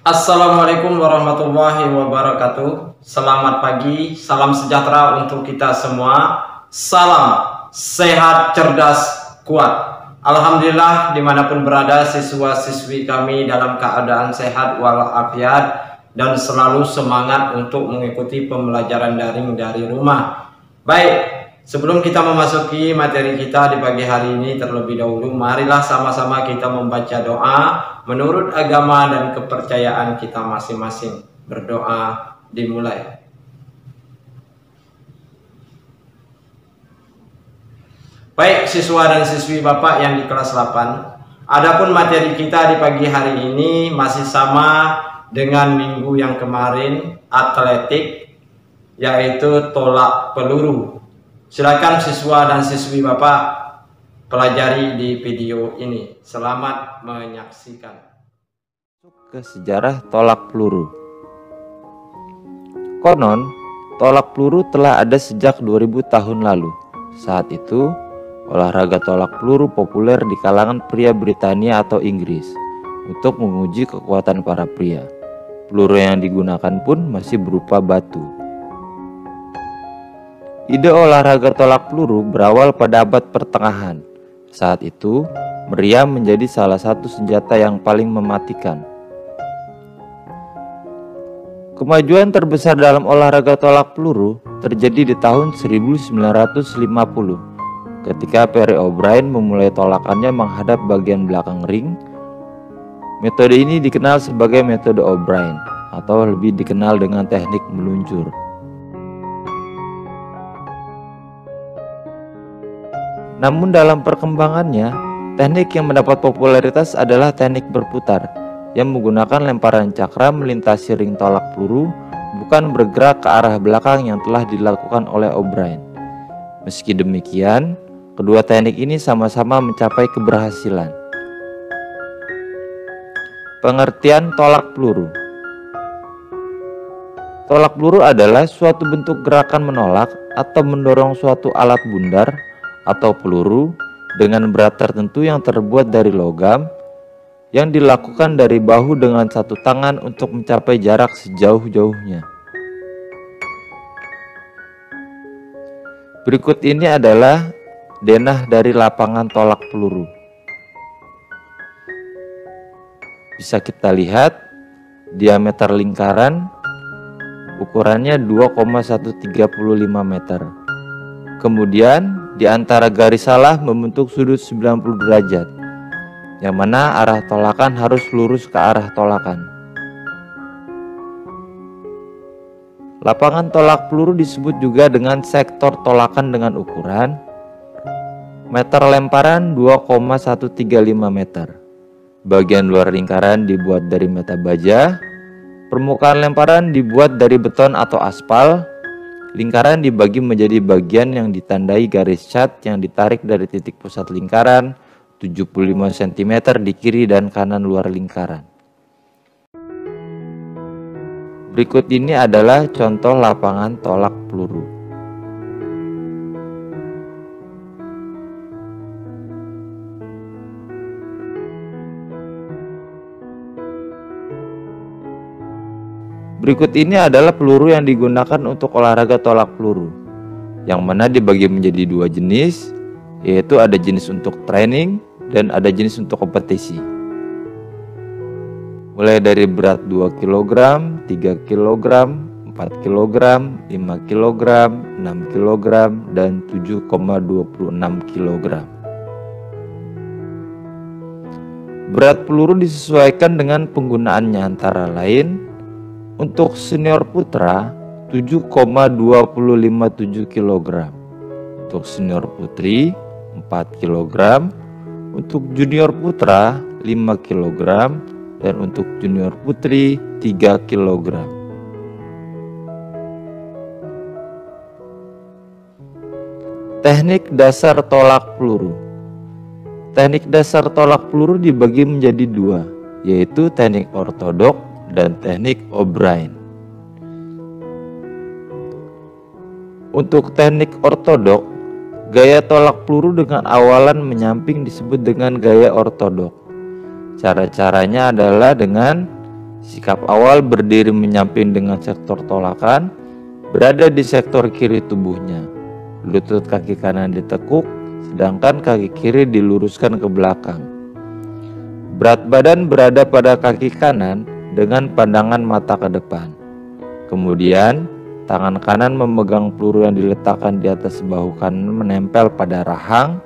Assalamualaikum warahmatullahi wabarakatuh. Selamat pagi, salam sejahtera untuk kita semua. Salam sehat, cerdas, kuat. Alhamdulillah, dimanapun berada siswa-siswi kami dalam keadaan sehat walafiat dan selalu semangat untuk mengikuti pembelajaran daring dari rumah. Baik, sebelum kita memasuki materi kita di pagi hari ini, terlebih dahulu marilah sama-sama kita membaca doa menurut agama dan kepercayaan kita masing-masing. Berdoa dimulai. Baik siswa dan siswi Bapak yang di kelas 8, adapun materi kita di pagi hari ini masih sama dengan minggu yang kemarin, atletik, yaitu tolak peluru. Silakan siswa dan siswi Bapak pelajari di video ini. Selamat menyaksikan. Ke sejarah tolak peluru. Konon, tolak peluru telah ada sejak 2000 tahun lalu. Saat itu, olahraga tolak peluru populer di kalangan pria Britania atau Inggris untuk menguji kekuatan para pria. Peluru yang digunakan pun masih berupa batu. Ide olahraga tolak peluru berawal pada abad pertengahan. Saat itu, meriam menjadi salah satu senjata yang paling mematikan. Kemajuan terbesar dalam olahraga tolak peluru terjadi di tahun 1950 ketika Perry O'Brien memulai tolakannya menghadap bagian belakang ring. Metode ini dikenal sebagai metode O'Brien atau lebih dikenal dengan teknik meluncur. Namun dalam perkembangannya, teknik yang mendapat popularitas adalah teknik berputar yang menggunakan lemparan cakra melintasi ring tolak peluru, bukan bergerak ke arah belakang yang telah dilakukan oleh O'Brien. Meski demikian, kedua teknik ini sama-sama mencapai keberhasilan. Pengertian tolak peluru. Tolak peluru adalah suatu bentuk gerakan menolak atau mendorong suatu alat bundar atau peluru dengan berat tertentu yang terbuat dari logam yang dilakukan dari bahu dengan satu tangan untuk mencapai jarak sejauh-jauhnya. Berikut ini adalah denah dari lapangan tolak peluru. Bisa kita lihat diameter lingkaran ukurannya 2,135 meter. Kemudian di antara garis salah membentuk sudut 90 derajat, yang mana arah tolakan harus lurus ke arah tolakan. Lapangan tolak peluru disebut juga dengan sektor tolakan dengan ukuran meter lemparan 2,135 meter. Bagian luar lingkaran dibuat dari meta baja, permukaan lemparan dibuat dari beton atau aspal. Lingkaran dibagi menjadi bagian yang ditandai garis cat yang ditarik dari titik pusat lingkaran 75 cm di kiri dan kanan luar lingkaran. Berikut ini adalah contoh lapangan tolak peluru. Berikut ini adalah peluru yang digunakan untuk olahraga tolak peluru, yang mana dibagi menjadi dua jenis, yaitu ada jenis untuk training dan ada jenis untuk kompetisi. Mulai dari berat 2 kg, 3 kg, 4 kg, 5 kg, 6 kg, dan 7,26 kg. Berat peluru disesuaikan dengan penggunaannya, antara lain untuk senior putra 7,257 kg, untuk senior putri 4 kg, untuk junior putra 5 kg, dan untuk junior putri 3 kg. Teknik dasar tolak peluru. Teknik dasar tolak peluru dibagi menjadi dua, yaitu teknik ortodok dan teknik O'Brien. Untuk teknik ortodok, gaya tolak peluru dengan awalan menyamping disebut dengan gaya ortodok. Cara-caranya adalah dengan Sikap awal berdiri menyamping dengan sektor tolakan, berada di sektor kiri tubuhnya. Lutut kaki kanan ditekuk, sedangkan kaki kiri diluruskan ke belakang. Berat badan berada pada kaki kanan dengan pandangan mata ke depan. Kemudian, tangan kanan memegang peluru yang diletakkan di atas bahu kanan menempel pada rahang,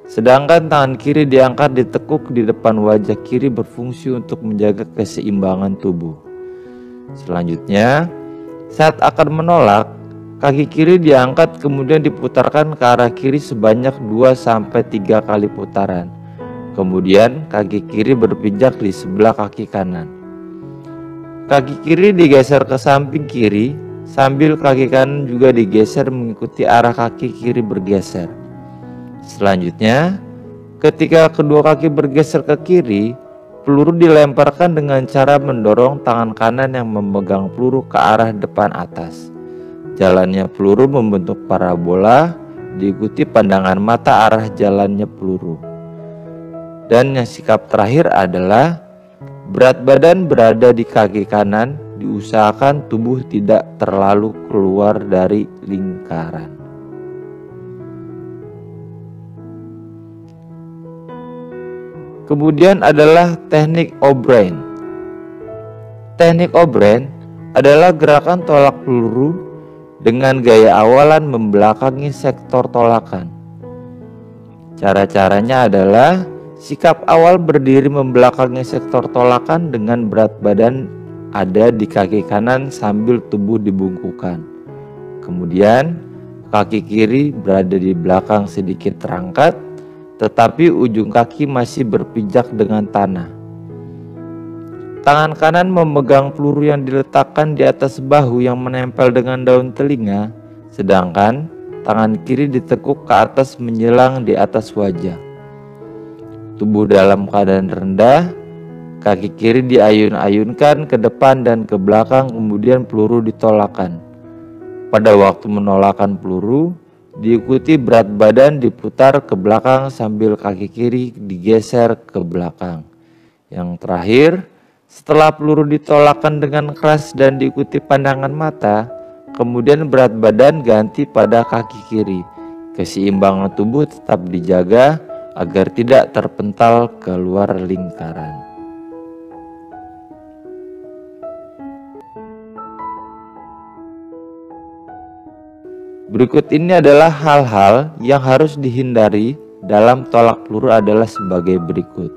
sedangkan tangan kiri diangkat ditekuk di depan wajah kiri berfungsi untuk menjaga keseimbangan tubuh. Selanjutnya, saat akan menolak, kaki kiri diangkat kemudian diputarkan ke arah kiri sebanyak 2-3 kali putaran. Kemudian kaki kiri berpijak di sebelah kaki kanan. Kaki kiri digeser ke samping kiri sambil kaki kanan juga digeser mengikuti arah kaki kiri bergeser. Selanjutnya, ketika kedua kaki bergeser ke kiri, peluru dilemparkan dengan cara mendorong tangan kanan yang memegang peluru ke arah depan atas. Jalannya peluru membentuk parabola, diikuti pandangan mata arah jalannya peluru. Dan yang sikap terakhir adalah berat badan berada di kaki kanan, diusahakan tubuh tidak terlalu keluar dari lingkaran. Kemudian adalah teknik O'Brien. Teknik O'Brien adalah gerakan tolak peluru dengan gaya awalan membelakangi sektor tolakan. Cara-caranya adalah sikap awal berdiri membelakangi sektor tolakan dengan berat badan ada di kaki kanan sambil tubuh dibungkukkan. Kemudian kaki kiri berada di belakang sedikit terangkat, tetapi ujung kaki masih berpijak dengan tanah. Tangan kanan memegang peluru yang diletakkan di atas bahu yang menempel dengan daun telinga, sedangkan tangan kiri ditekuk ke atas menjelang di atas wajah. Tubuh dalam keadaan rendah, kaki kiri diayun-ayunkan ke depan dan ke belakang, kemudian peluru ditolakkan. Pada waktu menolakkan peluru, diikuti berat badan diputar ke belakang sambil kaki kiri digeser ke belakang. Yang terakhir, setelah peluru ditolakkan dengan keras dan diikuti pandangan mata, kemudian berat badan ganti pada kaki kiri. Keseimbangan tubuh tetap dijaga agar tidak terpental keluar lingkaran. Berikut ini adalah hal-hal yang harus dihindari dalam tolak peluru adalah sebagai berikut.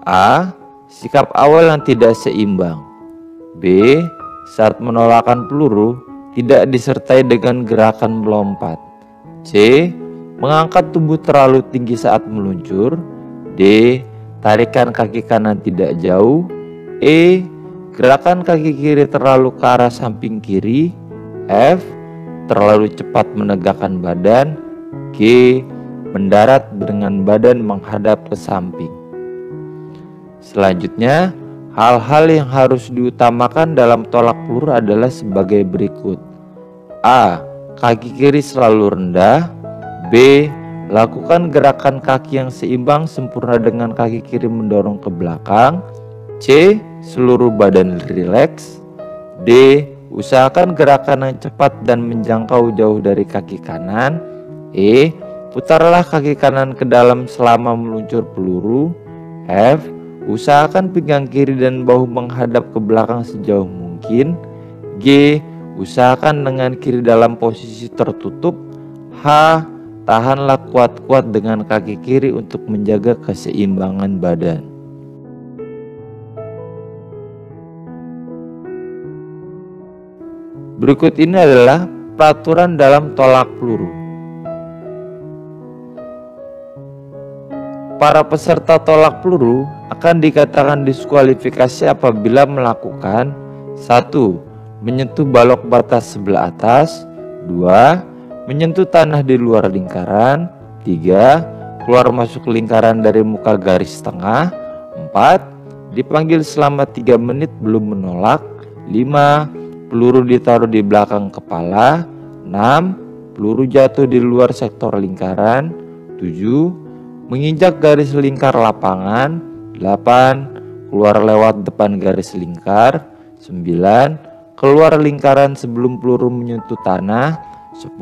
A. Sikap awal yang tidak seimbang. B. Saat menolakkan peluru tidak disertai dengan gerakan melompat. C. Mengangkat tubuh terlalu tinggi saat meluncur. D. Tarikan kaki kanan tidak jauh. E. Gerakan kaki kiri terlalu ke arah samping kiri. F. Terlalu cepat menegakkan badan. G. Mendarat dengan badan menghadap ke samping. Selanjutnya, hal-hal yang harus diutamakan dalam tolak peluru adalah sebagai berikut. A. Kaki kiri selalu rendah. B. Lakukan gerakan kaki yang seimbang sempurna dengan kaki kiri mendorong ke belakang. C. Seluruh badan rileks. D. Usahakan gerakan yang cepat dan menjangkau jauh dari kaki kanan. E. Putarlah kaki kanan ke dalam selama meluncur peluru. F. Usahakan pinggang kiri dan bahu menghadap ke belakang sejauh mungkin. G. Usahakan lengan kiri dalam posisi tertutup. H. Tahanlah kuat-kuat dengan kaki kiri untuk menjaga keseimbangan badan. Berikut ini adalah peraturan dalam tolak peluru. Para peserta tolak peluru akan dikatakan diskualifikasi apabila melakukan 1. Menyentuh balok batas sebelah atas. 2. Menyentuh tanah di luar lingkaran. 3. Keluar masuk lingkaran dari muka garis tengah. 4. Dipanggil selama 3 menit belum menolak. 5. Peluru ditaruh di belakang kepala. 6. Peluru jatuh di luar sektor lingkaran. 7. Menginjak garis lingkar lapangan. 8. keluar lewat depan garis lingkar. 9. Keluar lingkaran sebelum peluru menyentuh tanah. 10.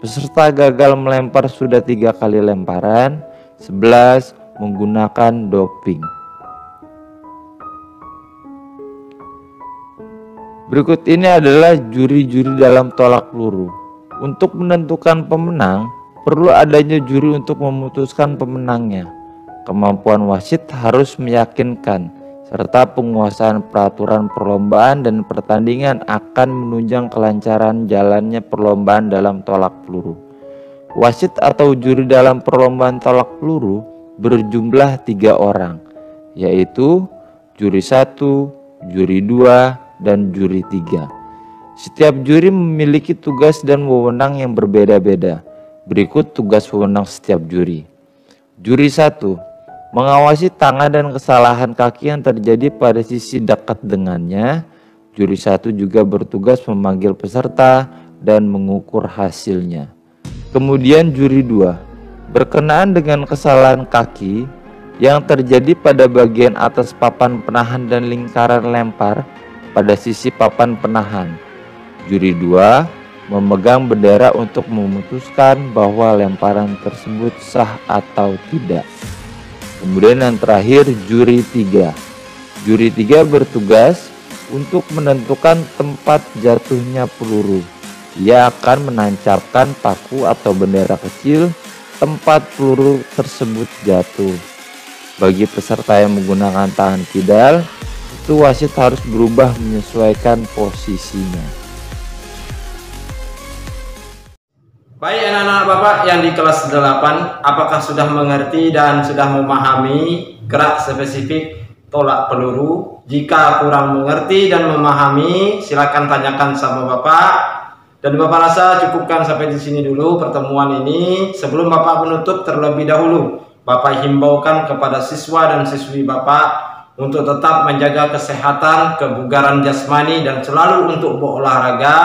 Peserta gagal melempar sudah 3 kali lemparan. 11. Menggunakan doping. Berikut ini adalah juri-juri dalam tolak peluru. Untuk menentukan pemenang, perlu adanya juri untuk memutuskan pemenangnya. Kemampuan wasit harus meyakinkan, serta penguasaan peraturan perlombaan dan pertandingan akan menunjang kelancaran jalannya perlombaan dalam tolak peluru. Wasit atau juri dalam perlombaan tolak peluru berjumlah 3 orang, yaitu juri 1, juri 2, dan juri 3. Setiap juri memiliki tugas dan wewenang yang berbeda-beda. Berikut tugas wewenang setiap juri. Juri 1. Mengawasi tangan dan kesalahan kaki yang terjadi pada sisi dekat dengannya. Juri 1 juga bertugas memanggil peserta dan mengukur hasilnya. Kemudian juri 2. Berkenaan dengan kesalahan kaki yang terjadi pada bagian atas papan penahan dan lingkaran lempar pada sisi papan penahan. Juri 2 memegang bendera untuk memutuskan bahwa lemparan tersebut sah atau tidak. Kemudian yang terakhir juri 3. Juri 3 bertugas untuk menentukan tempat jatuhnya peluru. Ia akan menancapkan paku atau bendera kecil tempat peluru tersebut jatuh. Bagi peserta yang menggunakan tangan kidal, itu wasit harus berubah menyesuaikan posisinya. Baik anak-anak Bapak yang di kelas 8, apakah sudah mengerti dan sudah memahami gerak spesifik tolak peluru? Jika kurang mengerti dan memahami, silakan tanyakan sama Bapak. Dan Bapak rasa cukupkan sampai di sini dulu pertemuan ini. Sebelum Bapak menutup terlebih dahulu, Bapak himbaukan kepada siswa dan siswi Bapak untuk tetap menjaga kesehatan, kebugaran jasmani, dan selalu untuk berolahraga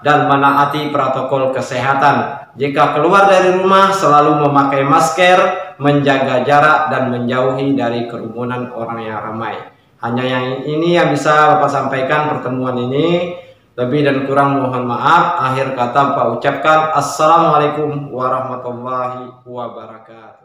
dan menaati protokol kesehatan. Jika keluar dari rumah selalu memakai masker, menjaga jarak, dan menjauhi dari kerumunan orang yang ramai. Hanya yang ini yang bisa Bapak sampaikan pertemuan ini. Lebih dan kurang mohon maaf. Akhir kata Bapak ucapkan Assalamualaikum warahmatullahi wabarakatuh.